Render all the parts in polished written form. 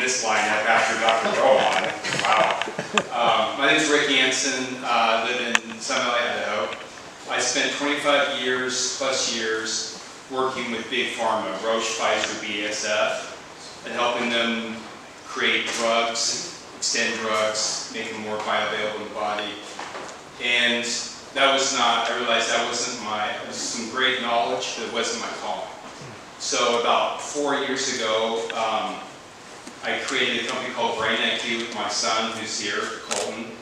this lineup after Dr. Rohan. Wow. My name is Rick Hansen. I live in Sun Valley, Idaho. I spent 25 years working with Big Pharma, Roche, Pfizer, BASF, and helping them create drugs, extend drugs, make them more bioavailable in the body. And that was not, I realized that wasn't it was some great knowledge, but it wasn't my calling. So about 4 years ago, I created a company called Brain IQ with my son, who's here, Colton.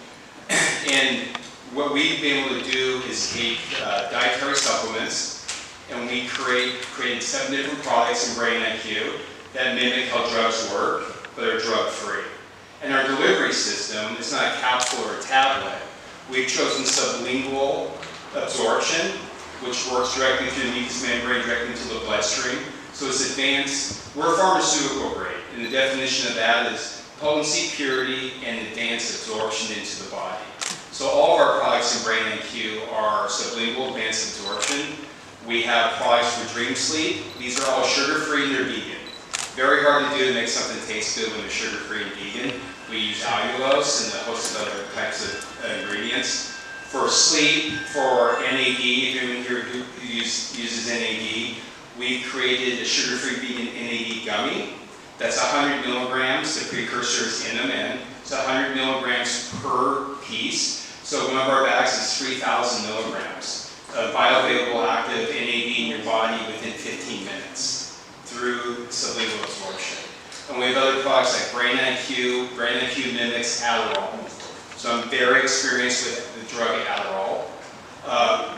And what we've been able to do is take dietary supplements, and we created 7 different products in Brain IQ that mimic how drugs work, but are drug-free. And our delivery system is not a capsule or a tablet. We've chosen sublingual absorption, which works directly through the mucous membrane, directly into the bloodstream. So it's advanced, we're pharmaceutical grade, and the definition of that is potency, purity, and advanced absorption into the body. So all of our products in Brain IQ are sublingual advanced absorption. We have products for dream sleep. These are all sugar-free and they're vegan. Very hard to do to make something taste good when they're sugar-free and vegan. We use allulose and a host of other types of ingredients. For sleep, for NAD, if anyone here who uses NAD, we created a sugar-free vegan NAD gummy. That's 100 milligrams, the precursor is NMN. It's 100 milligrams per piece. So one of our bags is 3,000 milligrams of bioavailable active NAD in your body within 15 minutes through sublingual absorption. And we have other products like Brain IQ. Brain IQ mimics Adderall. So I'm very experienced with the drug Adderall.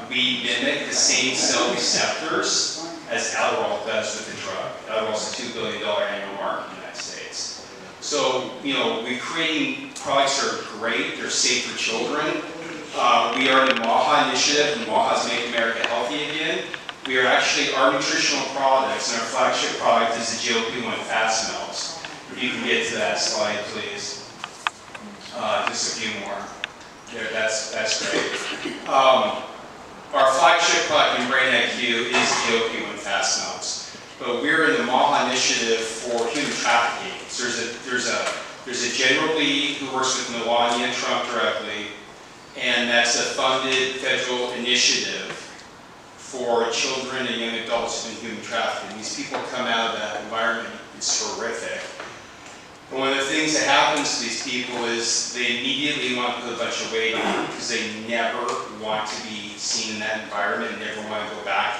We mimic the same cell receptors as Adderall does with the drug. Adderall is a $2 billion annual market in the United States. So, we're creating products that are great, they're safe for children. We are in the MAHA initiative, and MAHA's Make America Healthy Again. We are actually, our nutritional products, and our flagship product is the GLP-1 fast melts. If you can get to that slide, please. Just a few more. There, that's great. Our flagship product in Brain IQ is GLP-1 fast melts. But we're in the MAHA initiative for human trafficking. So there's a general lead who works with Melania Trump directly, and that's a funded federal initiative for children and young adults in human trafficking. These people come out of that environment, it's horrific. And one of the things that happens to these people is they immediately want to put a bunch of weight on because they never want to be seen in that environment and never want to go back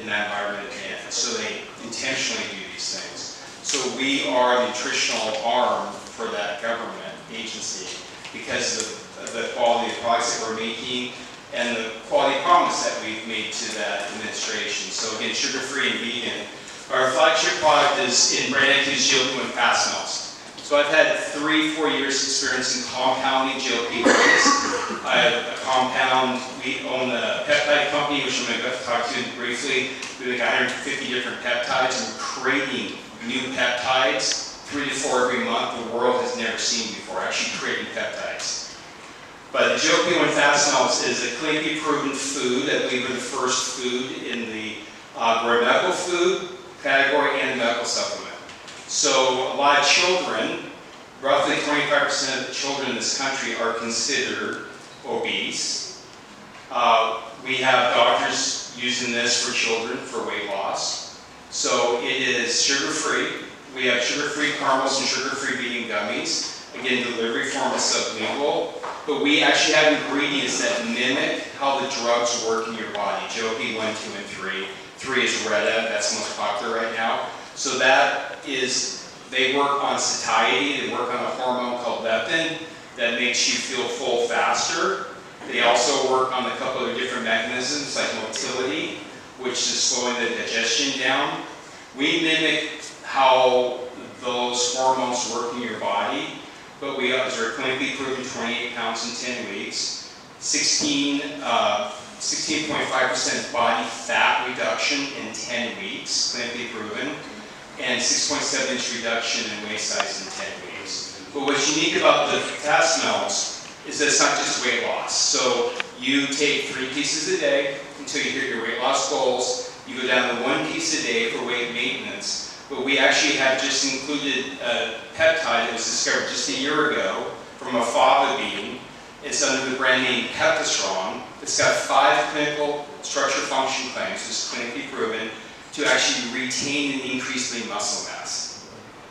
in that environment again. So they intentionally do these things. So we are the nutritional arm for that government agency because of the quality of products that we're making and the quality promise that we've made to that administration. So again, sugar-free and vegan. Our flagship product is in Brain IQ's GLP-1 fast melts. So I've had 3-4 years experience in compounding GLP-1s. I have a compound, we own a peptide company, which I'm going to talk to you briefly. We make 150 different peptides, and we're creating new peptides, 3 to 4 every month. The world has never seen before, actually creating peptides. But the GLP-1 fast melts is a clinically proven food. I believe we're the first food in the medical food category and medical supplement. So a lot of children, roughly 25% of the children in this country are considered obese. We have doctors using this for children for weight loss. So it is sugar-free. We have sugar-free caramels and sugar-free vegan gummies. Again, delivery form is sublingual. But we actually have ingredients that mimic how the drugs work in your body. GLP-1, 2, and 3. 3 is Retta, that's most popular right now. So that is, they work on satiety, they work on a hormone called leptin that makes you feel full faster. They also work on a couple of different mechanisms like motility, which is slowing the digestion down. We mimic how those hormones work in your body, but we are clinically proven 28 pounds in 10 weeks, 16.5% body fat reduction in 10 weeks, clinically proven, and 6.7-inch reduction in waist size in 10 weeks. But what's unique about the fast melts is that it's not just weight loss. So you take 3 pieces a day until you hit your weight loss goals. You go down to 1 piece a day for weight maintenance. but we actually have just included a peptide that was discovered just a year ago from a fava bean. It's under the brand name Peptistrong. It's got 5 clinical structure function claims, it's clinically proven, to actually retain and increase lean muscle mass.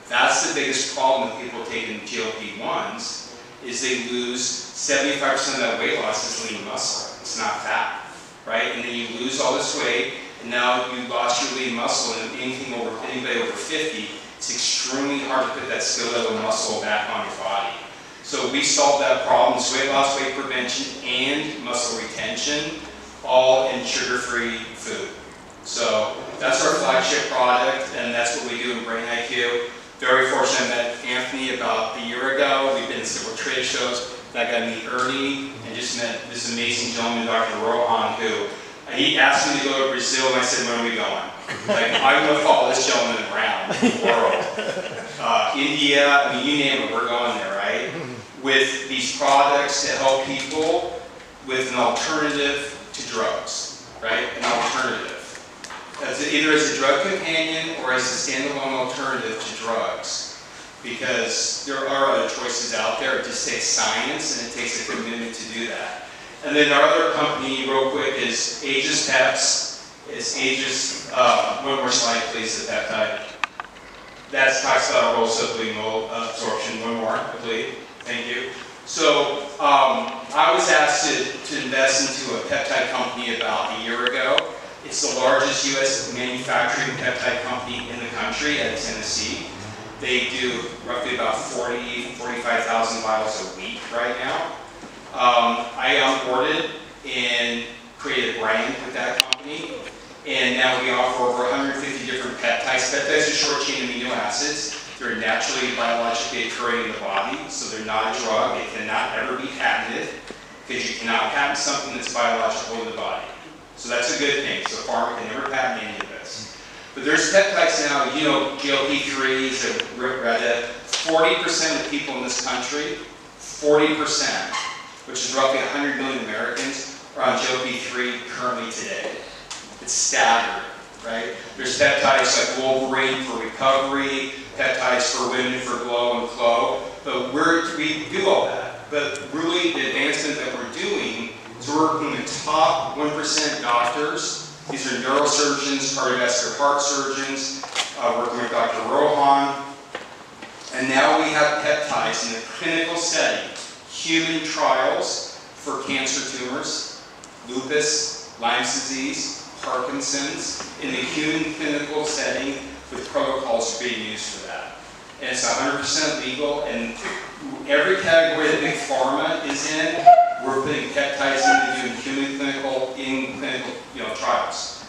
That's the biggest problem with people taking GLP-1s, is they lose 75% of that weight loss is lean muscle. It's not fat, right? And then you lose all this weight, and now you lost your lean muscle, and anybody over 50, it's extremely hard to put that skeletal muscle back on your body. So we solved that problem. It's weight loss, weight prevention, and muscle retention, all in sugar-free food. So that's our flagship product, and that's what we do in Brain IQ. Very fortunate, I met Anthony about a year ago. We've been to several trade shows. I got to meet Ernie, and just met this amazing gentleman, Dr. Rohan, who he asked me to go to Brazil, and I said, when are we going? Like, I want to follow this gentleman around the world. India, I mean, you name it, we're going there, right? With these products to help people with an alternative to drugs, right? An alternative. Either as a drug companion or as a standalone alternative to drugs. Because there are other choices out there. It just takes science and it takes a commitment to do that. And then our other company, real quick, is Aegis Peps. It's Aegis, one more slide please, the peptide. That talks about oral sublingual absorption. One more, I believe. Thank you. So I was asked to invest into a peptide company about a year ago. It's the largest U.S. manufacturing peptide company in the country at Tennessee. They do roughly about 45,000 vials a week right now. I onboarded and created a brand with that company. And now we offer over 150 different peptides. Peptides are short-chain amino acids. They're naturally biologically occurring in the body, so they're not a drug. They cannot ever be patented, because you cannot patent something that's biological in the body. So that's a good thing. So pharma can never patent any of this. But there's peptides now, you know, GLP-3s and Retta. 40% of people in this country, 40%, which is roughly 100 million Americans, are on GLP-3 currently today. It's staggering, right? There's peptides like Wolverine for recovery, peptides for women for glow and clo. But we do all that. But really, the advancement that we're doing is working with top 1% doctors. These are neurosurgeons, cardiovascular heart surgeons, working with Dr. Rohan. And now we have peptides in the clinical setting, human trials for cancer tumors, lupus, Lyme's disease, Parkinson's, in the human clinical setting with protocols being used for that. And it's 100% legal, and every category that big pharma is in, we're putting peptides into doing human clinical trials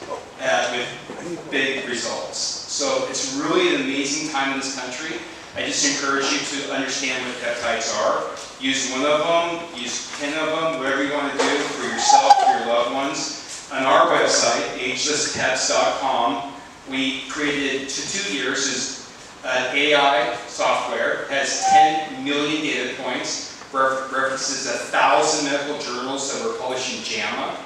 with big results. So it's really an amazing time in this country. I just encourage you to understand what peptides are. Use one of them, use 10 of them, whatever you want to do for yourself, for your loved ones. On our website, agelesspeps.com, we created, to 2 years, is an AI software, has 10 million data points, references 1,000 medical journals that were published in JAMA.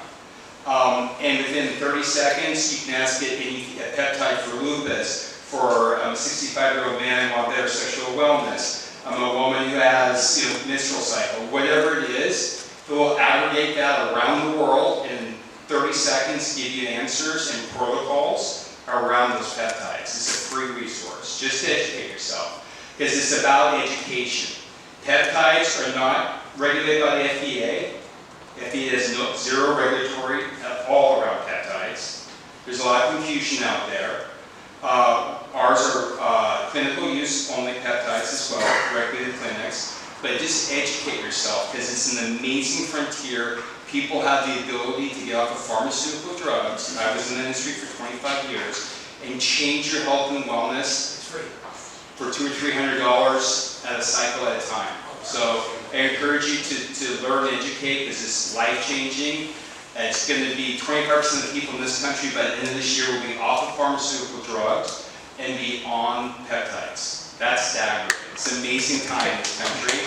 And within 30 seconds, you can ask it a peptide for lupus, for a 65-year-old man who wants better sexual wellness, a woman who has menstrual cycle, whatever it is, it will aggregate that around the world in 30 seconds, give you answers and protocols around those peptides. It's a free resource, just to educate yourself, because it's about education. Peptides are not regulated by the FDA. FDA has zero regulatory at all around peptides. There's a lot of confusion out there. Ours are clinical use only peptides as well, directly to clinics. But just educate yourself, because it's an amazing frontier. People have the ability to get off of pharmaceutical drugs. I was in the industry for 25 years, and change your health and wellness for $200 or $300 at a cycle at a time. So I encourage you to learn and educate, because it's life-changing. It's going to be 25% of the people in this country by the end of this year will be off of pharmaceutical drugs and be on peptides. That's staggering. It's an amazing time in this country.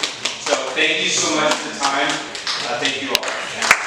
So thank you so much for the time. Thank you all.